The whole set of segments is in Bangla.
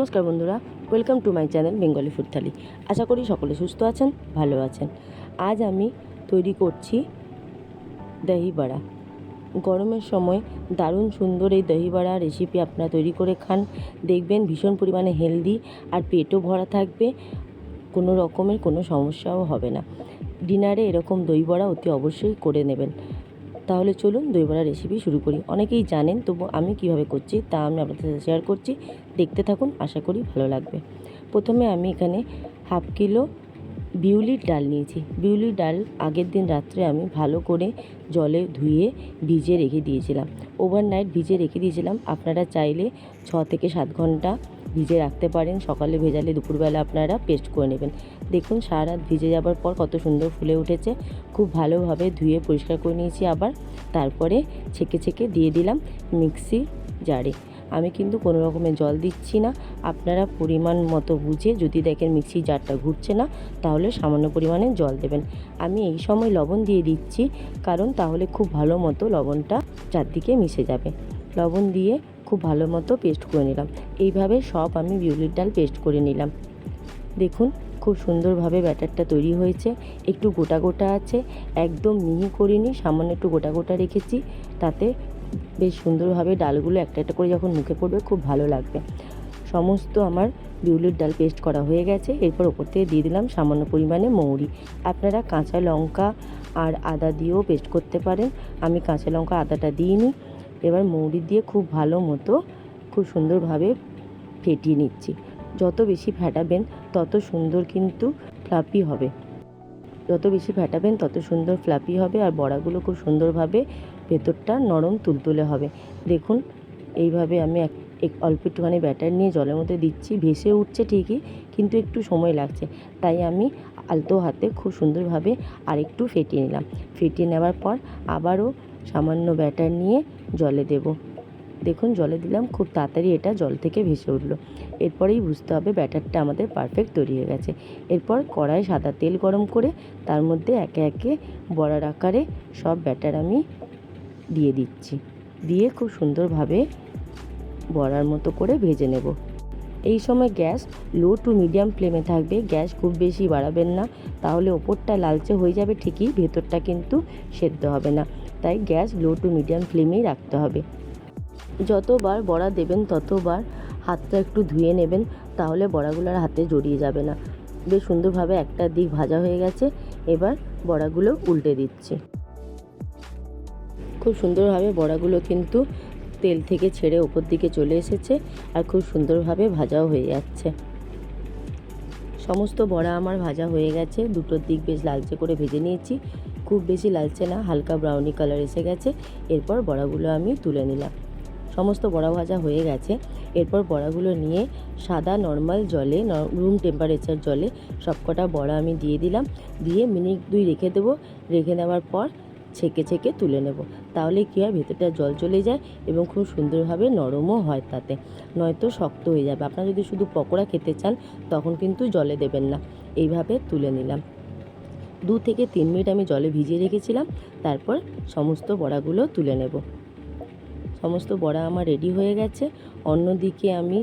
নমস্কার বন্ধুরা, welcome to my channel Bengali food thali. আশা করি সকলে সুস্থ আছেন, ভালো আছেন। আজ আমি তৈরি করছি দহি বড়া। গরমের সময় দারুণ সুন্দর এই দহি বড়া রেসিপি আপনারা তৈরি করে খান, দেখবেন ভীষণ পরিমাণে হেলদি আর পেটও ভরা থাকবে, কোনো রকমের কোনো সমস্যাও হবে না। ডিনারে এরকম দই বড়া অতি অবশ্যই করে নেবেন। তাহলে চলুন দই বড়া রেসিপি শুরু করি। অনেকেই জানেন, তবু আমি কিভাবে করছি তা আমি আপনাদের সাথে শেয়ার করছি। দেখতে থাকুন, আশা করি ভালো লাগবে। প্রথমে আমি এখানে হাফ কিলো বিউলির ডাল নিয়েছি। বিউলির ডাল আগের দিন রাত্রে আমি ভালো করে জলে ধুয়ে ভিজিয়ে রেখে দিয়েছিলাম। ওভারনাইট ভিজিয়ে রেখে দিয়েছিলাম। আপনারা চাইলে 6 থেকে 7 ঘন্টা ভিজে রাখতে পারেন। সকালে ভেজালে দুপুরবেলা আপনারা পেস্ট করে নেবেন। দেখুন সারা রাত ভিজে যাবার পর কত সুন্দর ফুলে উঠেছে। খুব ভালোভাবে ধুয়ে পরিষ্কার করে নিয়েছি। আবার তারপরে ছেঁকে ছেঁকে দিয়ে দিলাম মিক্সি জারে। আমি কিন্তু কোনো রকমের জল দিচ্ছি না। আপনারা পরিমাণ মতো বুঝে, যদি দেখেন মিক্সি জারটা ঘুরছে না, তাহলে সামান্য পরিমাণে জল দেবেন। আমি এই সময় লবণ দিয়ে দিচ্ছি, কারণ তাহলে খুব ভালো মতো লবণটা চারদিকে মিশে যাবে। লবণ দিয়ে খুব ভালো মতো পেস্ট করে নিলাম। এইভাবে সব আমি বিউলির ডাল পেস্ট করে নিলাম। দেখুন খুব সুন্দরভাবে ব্যাটারটা তৈরি হয়েছে। একটু গোটা গোটা আছে, একদম মিহি করিনি, সামান্য একটু গোটা গোটা রেখেছি। তাতে বেশ সুন্দরভাবে ডালগুলো একটা একটা করে যখন মুখে পড়বে খুব ভালো লাগবে। সমস্ত আমার বিউলির ডাল পেস্ট করা হয়ে গেছে। এরপর ওপর থেকে দিয়ে দিলাম সামান্য পরিমাণে মৌরি। আপনারা কাঁচা লঙ্কা আর আদা দিয়েও পেস্ট করতে পারেন। আমি কাঁচা লঙ্কা আদাটা দিইনি। এবার মৌরি দিয়ে খুব ভালো মতো খুব সুন্দরভাবে ফেটিয়ে নিচ্ছি। যত বেশি ফেটাবেন তত সুন্দর কিন্তু ফ্লাফি হবে। যত বেশি ফেটাবেন তত সুন্দর ফ্লাফি হবে, আর বড়াগুলো খুব সুন্দরভাবে ভেতরটা নরম তুলতুলে হবে। দেখুন এইভাবে আমি অল্প একটুখানি ব্যাটার নিয়ে জলের মধ্যে দিচ্ছি। ভেসে উঠছে ঠিকই, কিন্তু একটু সময় লাগছে। তাই আমি আলতো হাতে খুব সুন্দরভাবে আরেকটু ফেটিয়ে নিলাম। ফেটিয়ে নেওয়ার পর আবারও সামান্য ব্যাটার নিয়ে জলে দেব। দেখুন জলে দিলাম, খুব তাড়াতাড়ি এটা জল থেকে ভেসে উঠলো। এরপরেই বুঝতে হবে ব্যাটারটা আমাদের পারফেক্ট তৈরি হয়ে গেছে। এরপর কড়াই সাদা তেল গরম করে তার মধ্যে একে একে বড়ার আকারে সব ব্যাটার আমি দিয়ে দিচ্ছি। দিয়ে খুব সুন্দরভাবে বড়ার মতো করে ভেজে নেব। এই সময় গ্যাস লো টু মিডিয়াম ফ্লেমে থাকবে। গ্যাস খুব বেশি বাড়াবেন না, তাহলে ওপরটা লালচে হয়ে যাবে ঠিকই, ভেতরটা কিন্তু সেদ্ধ হবে না। তাই গ্যাস লো টু মিডিয়াম ফ্লেমেই রাখতে হবে। যতবার বড়া দেবেন ততবার হাতটা একটু ধুয়ে নেবেন, তাহলে বড়াগুলোর হাতে জড়িয়ে যাবে না। বেশ সুন্দরভাবে একটা দিক ভাজা হয়ে গেছে। এবার বড়াগুলো উল্টে দিচ্ছি। খুব সুন্দরভাবে বড়াগুলো কিন্তু তেল থেকে ছেড়ে ওপর দিকে চলে এসেছে, আর খুব সুন্দরভাবে ভাজাও হয়ে যাচ্ছে। সমস্ত বড়া আমার ভাজা হয়ে গেছে। দুটোর দিক বেশ লালচে করে ভেজে নিয়েছি। খুব বেশি লালচে না, হালকা ব্রাউনি কালার এসে গেছে। এরপর বড়াগুলো আমি তুলে নিলাম। সমস্ত বড়া ভাজা হয়ে গেছে। এরপর বড়াগুলো নিয়ে সাদা নর্মাল জলে, রুম টেম্পারেচার জলে সবকটা বড়া আমি দিয়ে দিলাম। দিয়ে মিনিট 2 রেখে দেবো। রেখে নেওয়ার পর ছেঁকে ছেঁকে তুলে নেব। তাহলে কী হয়, ভেতরটা জল চলে যায় এবং খুব সুন্দরভাবে নরমও হয় তাতে, নয়তো শক্ত হয়ে যাবে। আপনারা যদি শুধু পকোড়া খেতে চান তখন কিন্তু জলে দেবেন না। এইভাবে তুলে নিলাম। 2 থেকে 3 মিনিট আমি জলে ভিজিয়ে রেখেছিলাম। তারপর সমস্ত বড়াগুলো তুলে নেব। সমস্ত বড়া আমার রেডি হয়ে গেছে। অন্যদিকে আমি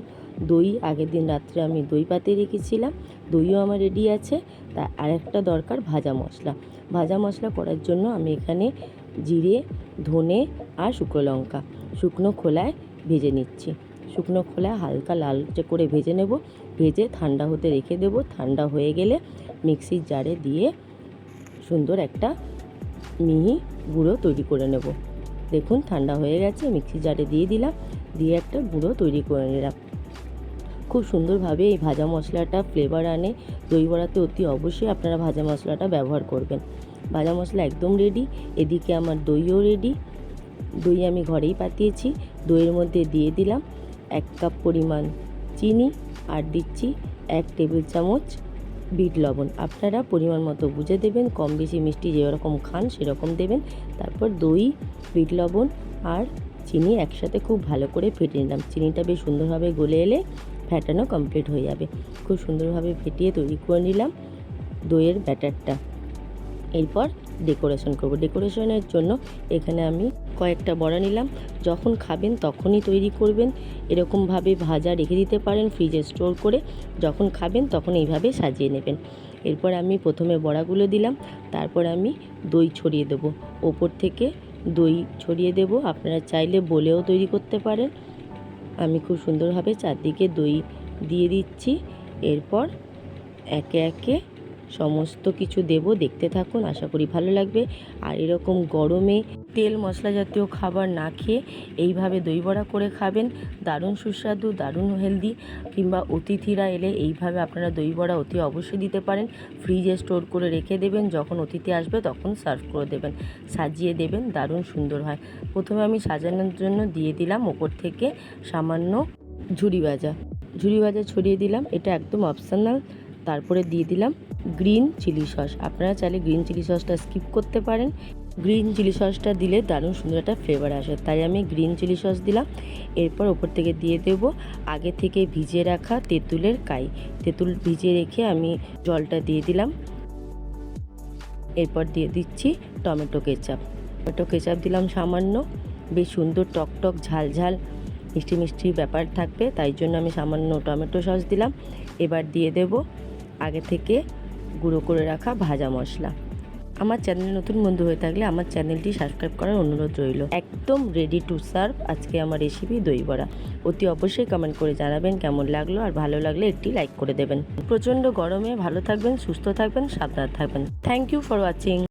দই, আগের দিন রাত্রে আমি দই পাতিয়ে রেখেছিলাম। দইও আমার রেডি আছে। তা আরেকটা দরকার ভাজা মশলা। ভাজা মশলা করার জন্য আমি এখানে জিরে, ধনে আর শুকনো লঙ্কা শুকনো খোলায় ভেজে নিচ্ছি। শুকনো খোলায় হালকা লালচে করে ভেজে নেব। ভেজে ঠান্ডা হতে রেখে দেব। ঠান্ডা হয়ে গেলে মিক্সির জারে দিয়ে সুন্দর একটা মিহি গুঁড়ো তৈরি করে নেব। দেখুন ঠান্ডা হয়ে গেছে, মিক্সি জারে দিয়ে দিলাম। দিয়ে একটা গুঁড়ো তৈরি করে নিলাম। খুব সুন্দরভাবে এই ভাজা মশলাটা ফ্লেভার আনে। দই বড়াতে অতি অবশ্যই আপনারা ভাজা মশলাটা ব্যবহার করবেন। ভাজা মশলা একদম রেডি। এদিকে আমার দইও রেডি। দই আমি ঘরেই পাতিয়েছি। দইয়ের মধ্যে দিয়ে দিলাম 1 কাপ পরিমাণ চিনি, আর দিচ্ছি 1 টেবিল চামচ বিট লবণ। আপনারা পরিমাণ মতো বুঝে দেবেন, কম বেশি মিষ্টি যেরকম খান সেরকম দেবেন। তারপর দই, বিট লবণ আর চিনি একসাথে খুব ভালো করে ফেটে নিলাম। চিনিটা বেশ সুন্দরভাবে গলে এলে ফেটানো কমপ্লিট হয়ে যাবে। খুব সুন্দরভাবে ফেটিয়ে তৈরি করে নিলাম দইয়ের ব্যাটারটা। এরপর ডেকোরেশন করব। ডেকোরেশনের জন্য এখানে আমি কয়েকটা বড়া নিলাম। যখন খাবেন তখনই তৈরি করবেন, এরকমভাবে ভাজা রেখে দিতে পারেন ফ্রিজে স্টোর করে, যখন খাবেন তখন এইভাবে সাজিয়ে নেবেন। এরপর আমি প্রথমে বড়াগুলো দিলাম, তারপর আমি দই ছড়িয়ে দেবো, ওপর থেকে দই ছড়িয়ে দেব। আপনারা চাইলে বলেও তৈরি করতে পারেন। আমি খুব সুন্দরভাবে চারদিকে দই দিয়ে দিচ্ছি। এরপর একে একে সমস্ত কিছু দেব, দেখতে থাকুন, আশা করি ভালো লাগবে। আর এরকম গরমে তেল মশলা জাতীয় খাবার না খেয়ে এইভাবে দই বড়া করে খাবেন, দারুণ সুস্বাদু, দারুণ হেলদি। কিংবা অতিথিরা এলে এইভাবে আপনারা দই বড়া অতি অবশ্যই দিতে পারেন। ফ্রিজে স্টোর করে রেখে দেবেন, যখন অতিথি আসবে তখন সার্ভ করে দেবেন, সাজিয়ে দেবেন, দারুণ সুন্দর হয়। প্রথমে আমি সাজানোর জন্য দিয়ে দিলাম ওপর থেকে সামান্য ঝুরি ভাজা ছড়িয়ে দিলাম, এটা একদম অপশনাল। তারপরে দিয়ে দিলাম গ্রিন চিলি সস। আপনারা চাইলে গ্রিন চিলি সসটা স্কিপ করতে পারেন। গ্রিন চিলি সসটা দিলে দারুণ সুন্দর একটা ফ্লেভার আসে, তাই আমি গ্রিন চিলি সস দিলাম। এরপর ওপর থেকে দিয়ে দেব আগে থেকে ভিজিয়ে রাখা তেঁতুলের কাই। তেঁতুল ভিজিয়ে রেখে আমি জলটা দিয়ে দিলাম। এরপর দিয়ে দিচ্ছি টমেটো কেচাপ দিলাম সামান্য। বেশ সুন্দর টকটক ঝাল মিষ্টি মিষ্টি ব্যাপার থাকবে, তাই জন্য আমি সামান্য টমেটো সস দিলাম। এবার দিয়ে দেব আগে থেকে গুঁড়ো করে রাখা ভাজা মশলা। আমার চ্যানেলে নতুন বন্ধু হয়ে থাকলে আমার চ্যানেলটি সাবস্ক্রাইব করার অনুরোধ রইল। একদম রেডি টু সার্ভ আজকে আমার রেসিপি দই বড়া। অতি অবশ্যই কমেন্ট করে জানাবেন কেমন লাগলো, আর ভালো লাগলে একটি লাইক করে দেবেন। প্রচণ্ড গরমে ভালো থাকবেন, সুস্থ থাকবেন, সাবধানে থাকবেন। Thank you for watching.